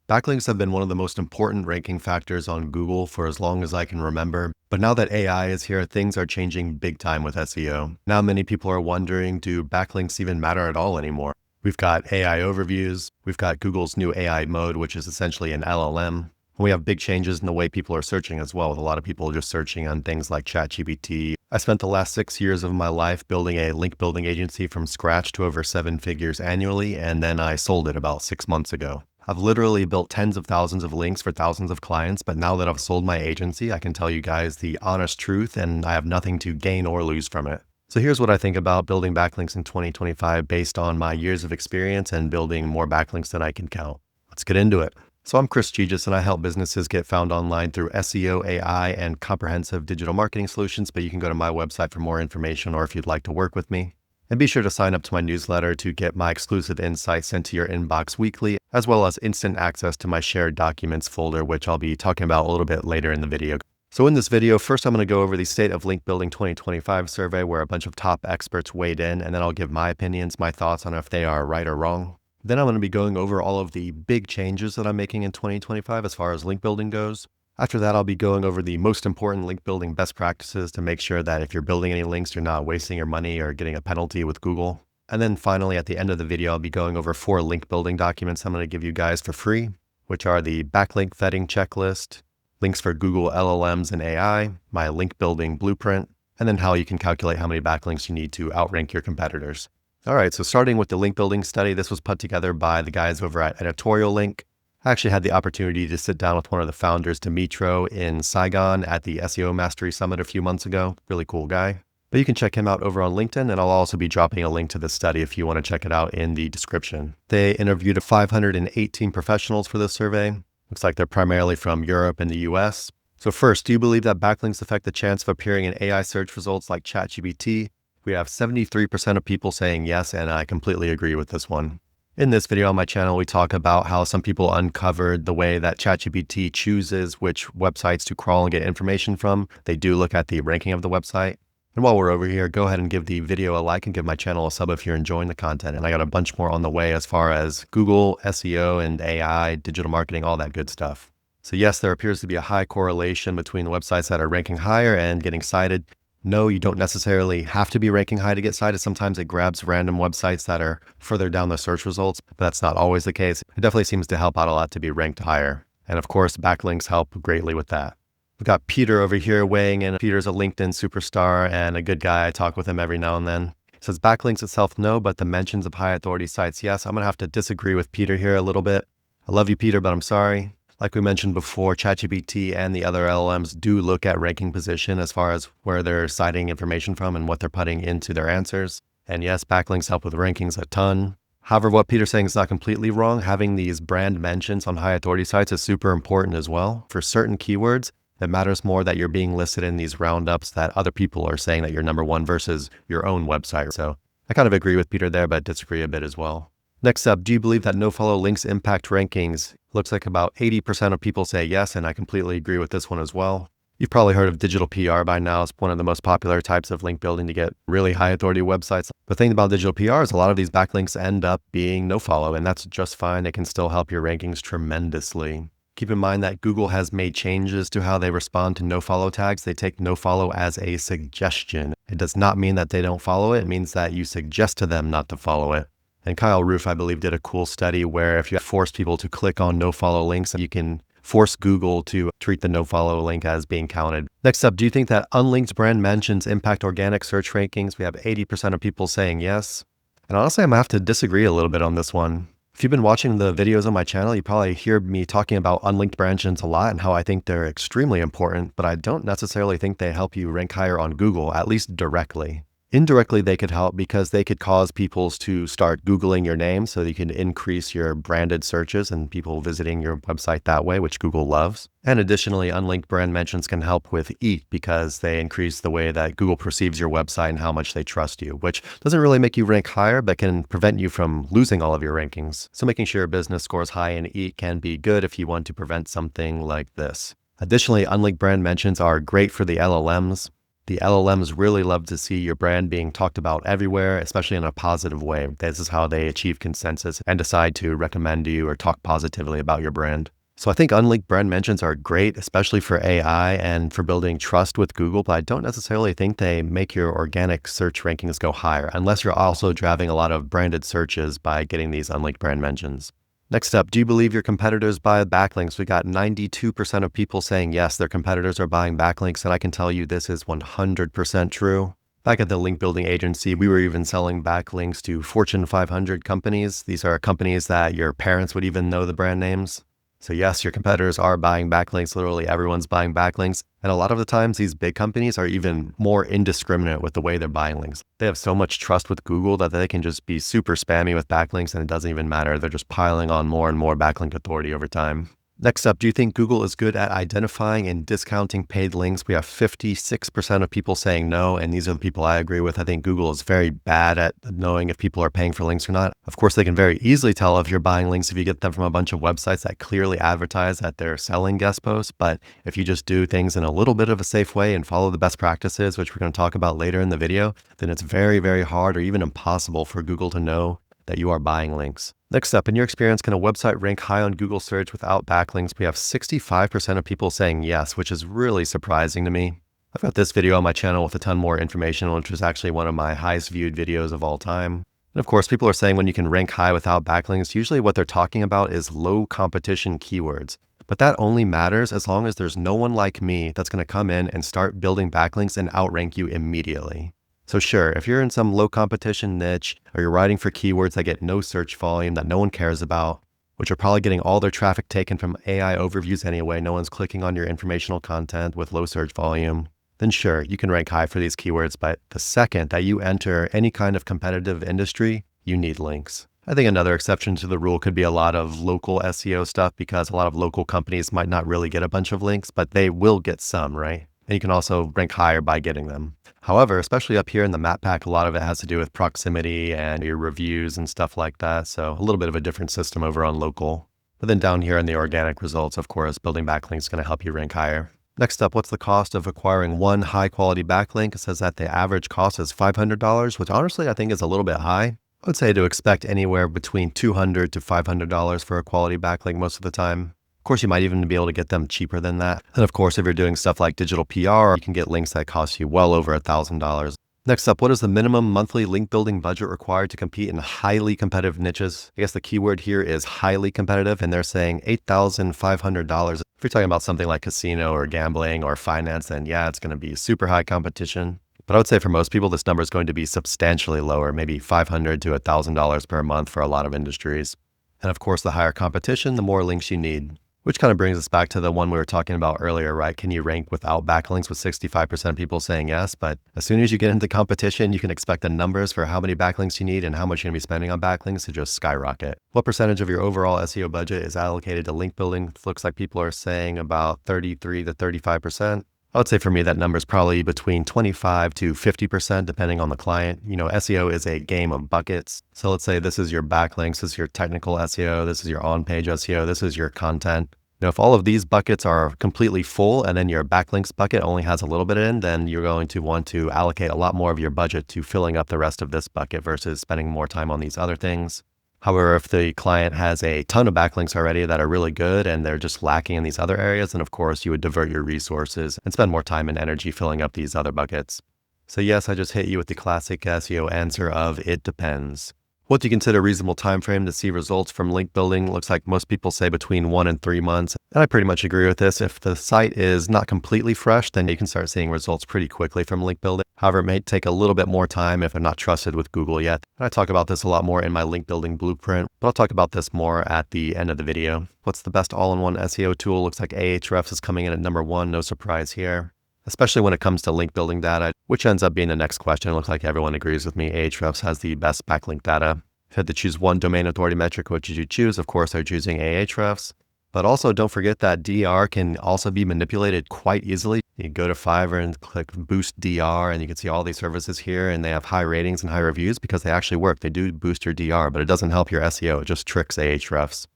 Backlinks have been one of the most important ranking factors on Google for as long as I can remember. But now that AI is here, things are changing big time with SEO. Now many people are wondering, do backlinks even matter at all anymore? We've got AI overviews. We've got Google's new AI mode, which is essentially an LLM. We have big changes in the way people are searching as well, with a lot of people just searching on things like ChatGPT. I spent the last 6 years of my life building a link building agency from scratch to over 7 figures annually, and then I sold it about 6 months ago. I've literally built tens of thousands of links for thousands of clients, but now that I've sold my agency, I can tell you guys the honest truth, and I have nothing to gain or lose from it. So here's what I think about building backlinks in 2025 based on my years of experience and building more backlinks than I can count. Let's get into it. So I'm Chris Gigis, and I help businesses get found online through SEO, AI, and comprehensive digital marketing solutions, but you can go to my website for more information or if you'd like to work with me. And be sure to sign up to my newsletter to get my exclusive insights sent to your inbox weekly, as well as instant access to my shared documents folder, which I'll be talking about a little bit later in the video. So in this video, first I'm going to go over the State of Link Building 2025 survey where a bunch of top experts weighed in, and then I'll give my opinions, my thoughts on if they are right or wrong. Then I'm going to be going over all of the big changes that I'm making in 2025 as far as link building goes. After that, I'll be going over the most important link building best practices to make sure that if you're building any links, you're not wasting your money or getting a penalty with Google. And then finally, at the end of the video, I'll be going over 4 link building documents I'm going to give you guys for free, which are the backlink vetting checklist, links for Google LLMs and AI, my link building blueprint, and then how you can calculate how many backlinks you need to outrank your competitors. All right, so starting with the link building study, this was put together by the guys over at Editorial Link. I actually had the opportunity to sit down with one of the founders, Dimitro, in Saigon at the SEO Mastery Summit a few months ago. Really cool guy. But you can check him out over on LinkedIn, and I'll also be dropping a link to this study if you want to check it out in the description. They interviewed 518 professionals for this survey. Looks like they're primarily from Europe and the US. So first, do you believe that backlinks affect the chance of appearing in AI search results like ChatGPT? We have 73% of people saying yes, and I completely agree with this one. In this video on my channel, we talk about how some people uncovered the way that ChatGPT chooses which websites to crawl and get information from. They do look at the ranking of the website. And while we're over here, go ahead and give the video a like and give my channel a sub if you're enjoying the content. And I got a bunch more on the way as far as Google, SEO, and AI, digital marketing, all that good stuff. So yes, there appears to be a high correlation between the websites that are ranking higher and getting cited. No, you don't necessarily have to be ranking high to get cited. Sometimes it grabs random websites that are further down the search results, but that's not always the case. It definitely seems to help out a lot to be ranked higher. And of course, backlinks help greatly with that. We've got Peter over here weighing in. Peter's a LinkedIn superstar and a good guy. I talk with him every now and then. He says backlinks itself, no, but the mentions of high authority sites, yes. I'm going to have to disagree with Peter here a little bit. I love you, Peter, but I'm sorry. Like we mentioned before, ChatGPT and the other LLMs do look at ranking position as far as where they're citing information from and what they're putting into their answers. And yes, backlinks help with rankings a ton. However, what Peter's saying is not completely wrong. Having these brand mentions on high authority sites is super important as well. For certain keywords, it matters more that you're being listed in these roundups that other people are saying that you're number one versus your own website. So I kind of agree with Peter there, but disagree a bit as well. Next up, do you believe that nofollow links impact rankings? Looks like about 80% of people say yes, and I completely agree with this one as well. You've probably heard of digital PR by now. It's one of the most popular types of link building to get really high authority websites. The thing about digital PR is a lot of these backlinks end up being nofollow, and that's just fine. It can still help your rankings tremendously. Keep in mind that Google has made changes to how they respond to nofollow tags. They take nofollow as a suggestion. It does not mean that they don't follow it. It means that you suggest to them not to follow it. And Kyle Roof, I believe, did a cool study where if you force people to click on nofollow links, you can force Google to treat the nofollow link as being counted. Next up, do you think that unlinked brand mentions impact organic search rankings? We have 80% of people saying yes. And honestly, I'm going to have to disagree a little bit on this one. If you've been watching the videos on my channel, you probably hear me talking about unlinked brand mentions a lot and how I think they're extremely important, but I don't necessarily think they help you rank higher on Google, at least directly. Indirectly, they could help because they could cause people to start Googling your name so that you can increase your branded searches and people visiting your website that way, which Google loves. And additionally, unlinked brand mentions can help with EAT because they increase the way that Google perceives your website and how much they trust you, which doesn't really make you rank higher, but can prevent you from losing all of your rankings. So making sure your business scores high in EAT can be good if you want to prevent something like this. Additionally, unlinked brand mentions are great for the LLMs. The LLMs really love to see your brand being talked about everywhere, especially in a positive way. This is how they achieve consensus and decide to recommend you or talk positively about your brand. So I think unlinked brand mentions are great, especially for AI and for building trust with Google, but I don't necessarily think they make your organic search rankings go higher, unless you're also driving a lot of branded searches by getting these unlinked brand mentions. Next up, do you believe your competitors buy backlinks? We got 92% of people saying yes, their competitors are buying backlinks, and I can tell you this is 100% true. Back at the link building agency, we were even selling backlinks to Fortune 500 companies. These are companies that your parents would even know the brand names. So yes, your competitors are buying backlinks. Literally everyone's buying backlinks. And a lot of the times these big companies are even more indiscriminate with the way they're buying links. They have so much trust with Google that they can just be super spammy with backlinks and it doesn't even matter. They're just piling on more and more backlink authority over time. Next up, do you think Google is good at identifying and discounting paid links? We have 56% of people saying no, and these are the people I agree with. I think Google is very bad at knowing if people are paying for links or not. Of course, they can very easily tell if you're buying links if you get them from a bunch of websites that clearly advertise that they're selling guest posts. But if you just do things in a little bit of a safe way and follow the best practices, which we're going to talk about later in the video, then it's very, very hard or even impossible for Google to know that you are buying links. Next up, in your experience, can a website rank high on Google search without backlinks? We have 65% of people saying yes, which is really surprising to me. I've got this video on my channel with a ton more information, which was actually one of my highest viewed videos of all time. And of course, people are saying when you can rank high without backlinks, usually what they're talking about is low competition keywords. But that only matters as long as there's no one like me that's going to come in and start building backlinks and outrank you immediately. So sure, if you're in some low competition niche or you're writing for keywords that get no search volume that no one cares about, which are probably getting all their traffic taken from AI overviews anyway, no one's clicking on your informational content with low search volume, then sure, you can rank high for these keywords. But the second that you enter any kind of competitive industry, you need links. I think another exception to the rule could be a lot of local SEO stuff because a lot of local companies might not really get a bunch of links, but they will get some, right? And you can also rank higher by getting them. However, especially up here in the map pack, a lot of it has to do with proximity and your reviews and stuff like that. So a little bit of a different system over on local. But then down here in the organic results, of course, building backlinks is going to help you rank higher. Next up, what's the cost of acquiring one high quality backlink? It says that the average cost is $500, which honestly I think is a little bit high. I would say to expect anywhere between $200 to $500 for a quality backlink most of the time. Of course, you might even be able to get them cheaper than that. And of course, if you're doing stuff like digital PR, you can get links that cost you well over $1,000. Next up, what is the minimum monthly link building budget required to compete in highly competitive niches? I guess the keyword here is highly competitive, and they're saying $8,500. If you're talking about something like casino or gambling or finance, then yeah, it's going to be super high competition. But I would say for most people, this number is going to be substantially lower, maybe $500 to $1,000 per month for a lot of industries. And of course, the higher competition, the more links you need. Which kind of brings us back to the one we were talking about earlier, right? Can you rank without backlinks with 65% of people saying yes? But as soon as you get into competition, you can expect the numbers for how many backlinks you need and how much you're going to be spending on backlinks to just skyrocket. What percentage of your overall SEO budget is allocated to link building? It looks like people are saying about 33 to 35%. I would say for me, that number is probably between 25 to 50%, depending on the client. You know, SEO is a game of buckets. So let's say this is your backlinks, this is your technical SEO, this is your on-page SEO, this is your content. Now, if all of these buckets are completely full and then your backlinks bucket only has a little bit in, then you're going to want to allocate a lot more of your budget to filling up the rest of this bucket versus spending more time on these other things. However, if the client has a ton of backlinks already that are really good and they're just lacking in these other areas, then of course you would divert your resources and spend more time and energy filling up these other buckets. So yes, I just hit you with the classic SEO answer of it depends. What do you consider a reasonable time frame to see results from link building? Looks like most people say between 1 and 3 months. And I pretty much agree with this. If the site is not completely fresh, then you can start seeing results pretty quickly from link building. However, it may take a little bit more time if I'm not trusted with Google yet. And I talk about this a lot more in my link building blueprint, but I'll talk about this more at the end of the video. What's the best all-in-one SEO tool? Looks like Ahrefs is coming in at number 1. No surprise here. Especially when it comes to link building data, which ends up being the next question. It looks like everyone agrees with me. Ahrefs has the best backlink data. If you had to choose one domain authority metric, what should you choose? Of course, they're choosing Ahrefs. But also don't forget that DR can also be manipulated quite easily. You go to Fiverr and click boost DR and you can see all these services here and they have high ratings and high reviews because they actually work. They do boost your DR, but it doesn't help your SEO. It just tricks Ahrefs.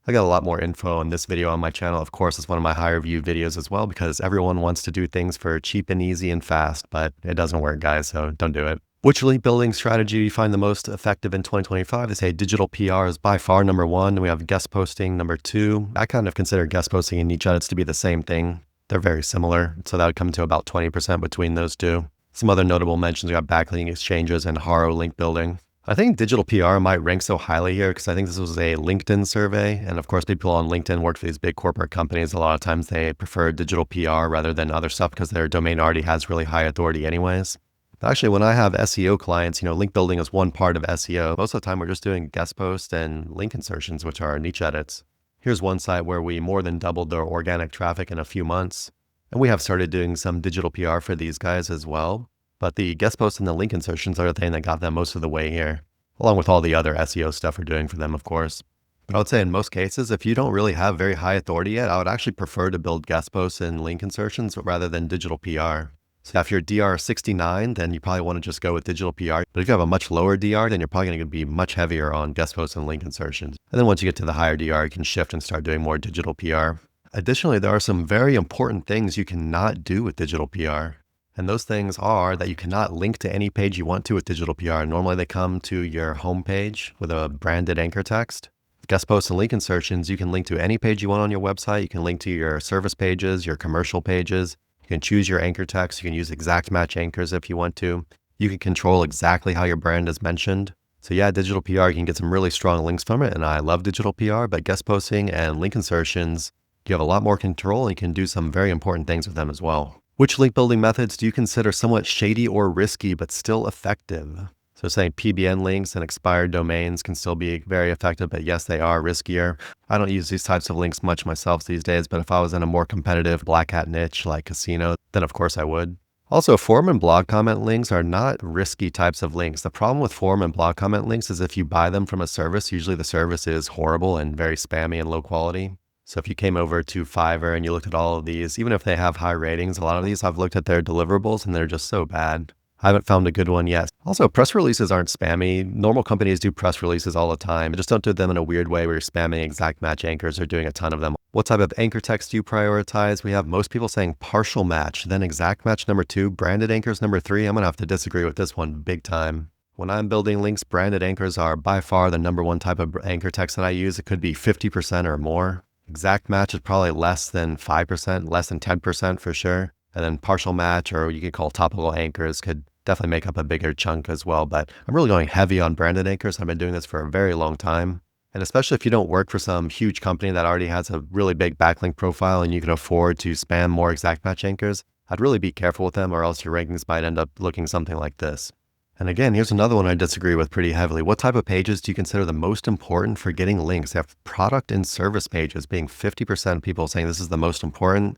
I got a lot more info on this video on my channel. Of course, it's one of my higher view videos as well because everyone wants to do things for cheap and easy and fast, but it doesn't work, guys, so don't do it. Which link building strategy do you find the most effective in 2025? They say digital PR is by far number one. We have guest posting number two. I kind of consider guest posting and niche edits to be the same thing. They're very similar, so that would come to about 20% between those two. Some other notable mentions, we have backlink exchanges and haro link building. I think digital PR might rank so highly here because I think this was a LinkedIn survey. And of course, people on LinkedIn work for these big corporate companies. A lot of times they prefer digital PR rather than other stuff because their domain already has really high authority anyways. But actually, when I have SEO clients, link building is one part of SEO. Most of the time, we're just doing guest posts and link insertions, which are niche edits. Here's one site where we more than doubled their organic traffic in a few months. And we have started doing some digital PR for these guys as well. But the guest posts and the link insertions are the thing that got them most of the way here, along with all the other SEO stuff we're doing for them, of course. But I would say in most cases, if you don't really have very high authority yet, I would actually prefer to build guest posts and link insertions rather than digital PR. So if you're DR 69, then you probably want to just go with digital PR. But if you have a much lower DR, then you're probably going to be much heavier on guest posts and link insertions. And then once you get to the higher DR, you can shift and start doing more digital PR. Additionally, there are some very important things you cannot do with digital PR. And those things are that you cannot link to any page you want to with digital PR. Normally they come to your home page with a branded anchor text. Guest posts and link insertions, you can link to any page you want on your website. You can link to your service pages, your commercial pages. You can choose your anchor text. You can use exact match anchors if you want to. You can control exactly how your brand is mentioned. So yeah, digital PR, you can get some really strong links from it. And I love digital PR, but guest posting and link insertions, you have a lot more control and you can do some very important things with them as well. Which link building methods do you consider somewhat shady or risky, but still effective? So saying PBN links and expired domains can still be very effective, but yes, they are riskier. I don't use these types of links much myself these days, but if I was in a more competitive black hat niche like casino, then of course I would. Also, forum and blog comment links are not risky types of links. The problem with forum and blog comment links is if you buy them from a service, usually the service is horrible and very spammy and low quality. So if you came over to Fiverr and you looked at all of these, even if they have high ratings, a lot of these I've looked at their deliverables and they're just so bad. I haven't found a good one yet. Also, press releases aren't spammy. Normal companies do press releases all the time. Just don't do them in a weird way where you're spamming exact match anchors or doing a ton of them. What type of anchor text do you prioritize? We have most people saying partial match, then exact match number 2, branded anchors number 3. I'm going to have to disagree with this one big time. When I'm building links, branded anchors are by far the number one type of anchor text that I use. It could be 50% or more. Exact match is probably less than 5%, less than 10% for sure. And then partial match, or you could call topical anchors, could definitely make up a bigger chunk as well. But I'm really going heavy on branded anchors. I've been doing this for a very long time. And especially if you don't work for some huge company that already has a really big backlink profile and you can afford to spam more exact match anchors, I'd really be careful with them or else your rankings might end up looking something like this. And again, here's another one I disagree with pretty heavily. What type of pages do you consider the most important for getting links? They have product and service pages being 50% people saying this is the most important.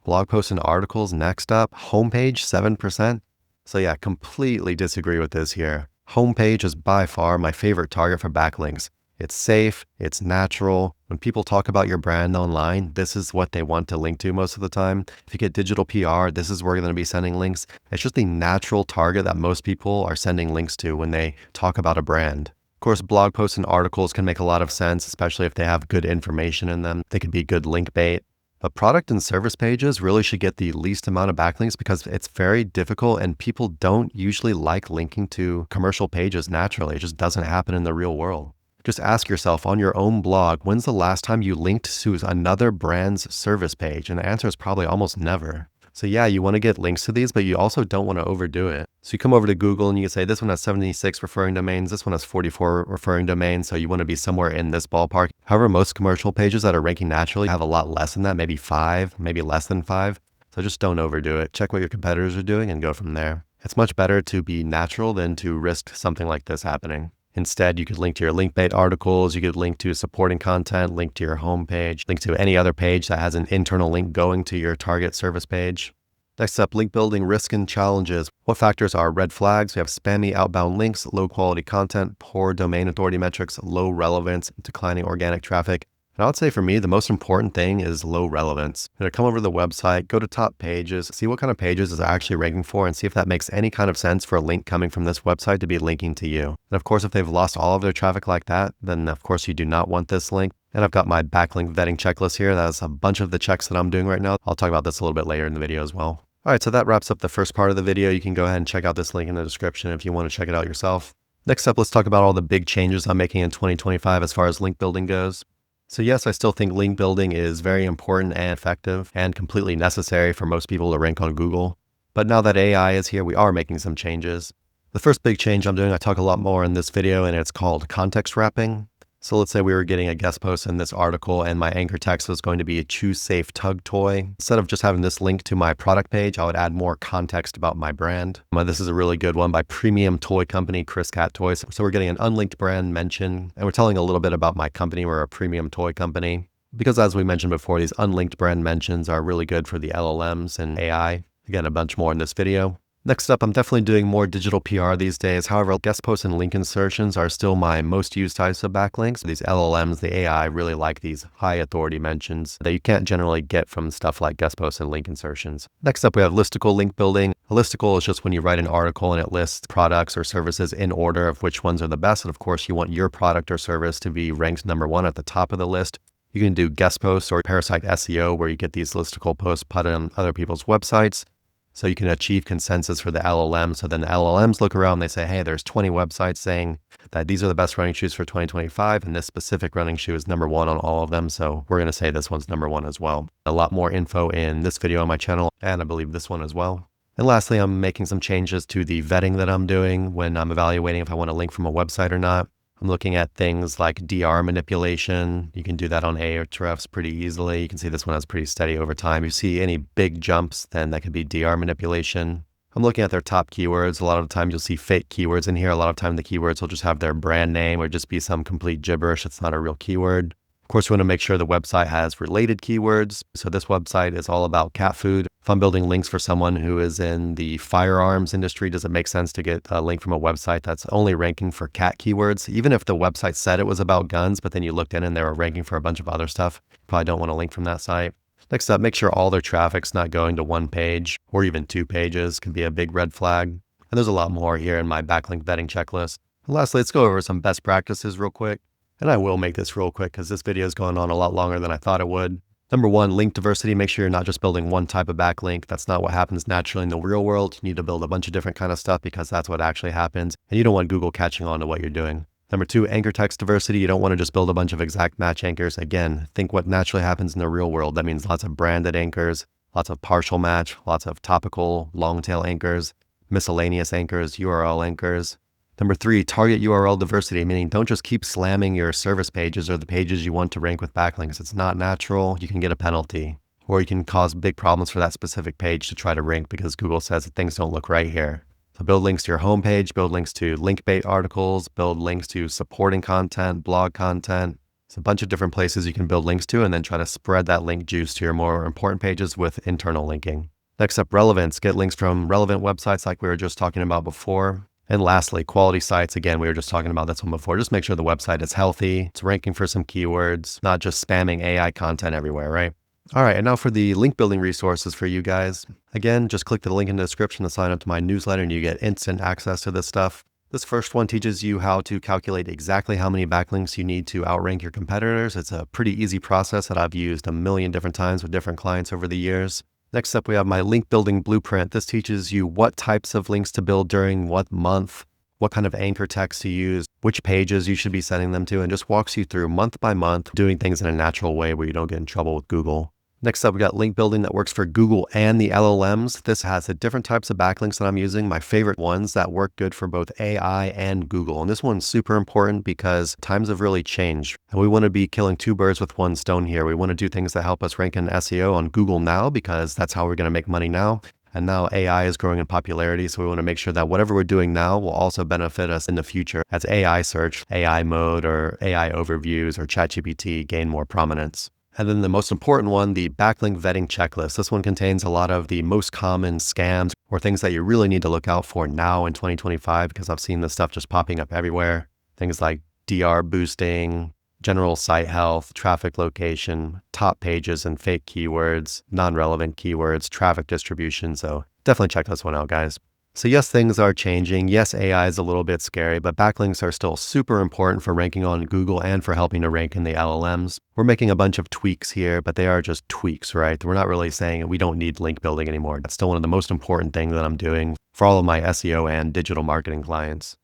Blog posts and articles next up. Homepage, 7%. So yeah, completely disagree with this here. Homepage is by far my favorite target for backlinks. It's safe, it's natural. When people talk about your brand online, this is what they want to link to most of the time. If you get digital PR, this is where you're going to be sending links. It's just the natural target that most people are sending links to when they talk about a brand. Of course, blog posts and articles can make a lot of sense, especially if they have good information in them. They could be good link bait. But product and service pages really should get the least amount of backlinks because it's very difficult and people don't usually like linking to commercial pages naturally. It just doesn't happen in the real world. Just ask yourself on your own blog, when's the last time you linked to another brand's service page? And the answer is probably almost never. So yeah, you want to get links to these, but you also don't want to overdo it. So you come over to Google and you can say, this one has 76 referring domains, this one has 44 referring domains. So you want to be somewhere in this ballpark. However, most commercial pages that are ranking naturally have a lot less than that, maybe 5, maybe less than 5. So just don't overdo it. Check what your competitors are doing and go from there. It's much better to be natural than to risk something like this happening. Instead, you could link to your link bait articles, you could link to supporting content, link to your homepage, link to any other page that has an internal link going to your target service page. Next up, link building risk and challenges. What factors are red flags? We have spammy outbound links, low quality content, poor domain authority metrics, low relevance, declining organic traffic. And I would say for me, the most important thing is low relevance. Come over to the website, go to top pages, see what kind of pages is it actually ranking for, and see if that makes any kind of sense for a link coming from this website to be linking to you. And of course, if they've lost all of their traffic like that, then of course you do not want this link. And I've got my backlink vetting checklist here. That's a bunch of the checks that I'm doing right now. I'll talk about this a little bit later in the video as well. All right, so that wraps up the first part of the video. You can go ahead and check out this link in the description if you want to check it out yourself. Next up, let's talk about all the big changes I'm making in 2025 as far as link building goes. So yes, I still think link building is very important and effective and completely necessary for most people to rank on Google. But now that AI is here, we are making some changes. The first big change I'm doing, I talk a lot more in this video, and it's called context wrapping. So let's say we were getting a guest post in this article and my anchor text was going to be a choose safe tug toy. Instead of just having this link to my product page, I would add more context about my brand. This is a really good one by premium toy company Chris Cat Toys. So we're getting an unlinked brand mention and we're telling a little bit about my company. We're a premium toy company. Because as we mentioned before, these unlinked brand mentions are really good for the LLMs and AI. Again, a bunch more in this video. Next up, I'm definitely doing more digital PR these days. However, guest posts and link insertions are still my most used types of backlinks. These LLMs, the AI, really like these high authority mentions that you can't generally get from stuff like guest posts and link insertions. Next up, we have listicle link building. A listicle is just when you write an article and it lists products or services in order of which ones are the best. And of course, you want your product or service to be ranked #1 at the top of the list. You can do guest posts or parasite SEO where you get these listicle posts put on other people's websites. So you can achieve consensus for the LLM. So then the LLMs look around and they say, hey, there's 20 websites saying that these are the best running shoes for 2025. And this specific running shoe is #1 on all of them. So we're going to say this one's #1 as well. A lot more info in this video on my channel, and I believe this one as well. And lastly, I'm making some changes to the vetting that I'm doing when I'm evaluating if I want to link from a website or not. I'm looking at things like DR manipulation. You can do that on Ahrefs pretty easily. You can see this one has pretty steady over time. If you see any big jumps, then that could be DR manipulation. I'm looking at their top keywords. A lot of the times you'll see fake keywords in here. A lot of time the keywords will just have their brand name or just be some complete gibberish. It's not a real keyword. Of course, we want to make sure the website has related keywords. So this website is all about cat food. If I'm building links for someone who is in the firearms industry, does it make sense to get a link from a website that's only ranking for cat keywords? Even if the website said it was about guns, but then you looked in and they were ranking for a bunch of other stuff, you probably don't want to link from that site. Next up, make sure all their traffic's not going to one page or even 2 pages. Could be a big red flag. And there's a lot more here in my backlink vetting checklist. And lastly, let's go over some best practices real quick. And I will make this real quick because this video is going on a lot longer than I thought it would. #1, link diversity. Make sure you're not just building one type of backlink. That's not what happens naturally in the real world. You need to build a bunch of different kind of stuff because that's what actually happens. And you don't want Google catching on to what you're doing. #2, anchor text diversity. You don't want to just build a bunch of exact match anchors. Again, think what naturally happens in the real world. That means lots of branded anchors, lots of partial match, lots of topical, long tail anchors, miscellaneous anchors, URL anchors. #3, target URL diversity, meaning don't just keep slamming your service pages or the pages you want to rank with backlinks. It's not natural. You can get a penalty, or you can cause big problems for that specific page to try to rank because Google says that things don't look right here. So build links to your homepage, build links to link bait articles, build links to supporting content, blog content. It's a bunch of different places you can build links to and then try to spread that link juice to your more important pages with internal linking. Next up, relevance. Get links from relevant websites like we were just talking about before. And lastly, quality sites. Again, we were just talking about this one before. Just make sure the website is healthy. It's ranking for some keywords, not just spamming AI content everywhere, right? All right, and now for the link building resources for you guys. Again, just click the link in the description to sign up to my newsletter and you get instant access to this stuff. This first one teaches you how to calculate exactly how many backlinks you need to outrank your competitors. It's a pretty easy process that I've used a million different times with different clients over the years. Next up, we have my link building blueprint. This teaches you what types of links to build during what month, what kind of anchor text to use, which pages you should be sending them to, and just walks you through month by month, doing things in a natural way where you don't get in trouble with Google. Next up, we got link building that works for Google and the LLMs. This has the different types of backlinks that I'm using, my favorite ones that work good for both AI and Google. And this one's super important because times have really changed. And we want to be killing 2 birds with 1 stone here. We want to do things that help us rank in SEO on Google now because that's how we're going to make money now. And now AI is growing in popularity. So we want to make sure that whatever we're doing now will also benefit us in the future as AI search, AI mode, or AI overviews, or ChatGPT gain more prominence. And then the most important one, the backlink vetting checklist. This one contains a lot of the most common scams or things that you really need to look out for now in 2025 because I've seen this stuff just popping up everywhere. Things like DR boosting, general site health, traffic location, top pages and fake keywords, non-relevant keywords, traffic distribution. So definitely check this one out, guys. So yes, things are changing. Yes, AI is a little bit scary, but backlinks are still super important for ranking on Google and for helping to rank in the LLMs. We're making a bunch of tweaks here, but they are just tweaks, right? We're not really saying we don't need link building anymore. That's still one of the most important things that I'm doing for all of my SEO and digital marketing clients.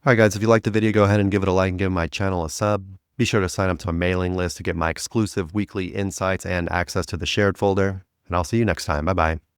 All right, guys, if you liked the video, go ahead and give it a like and give my channel a sub. Be sure to sign up to my mailing list to get my exclusive weekly insights and access to the shared folder. And I'll see you next time. Bye-bye.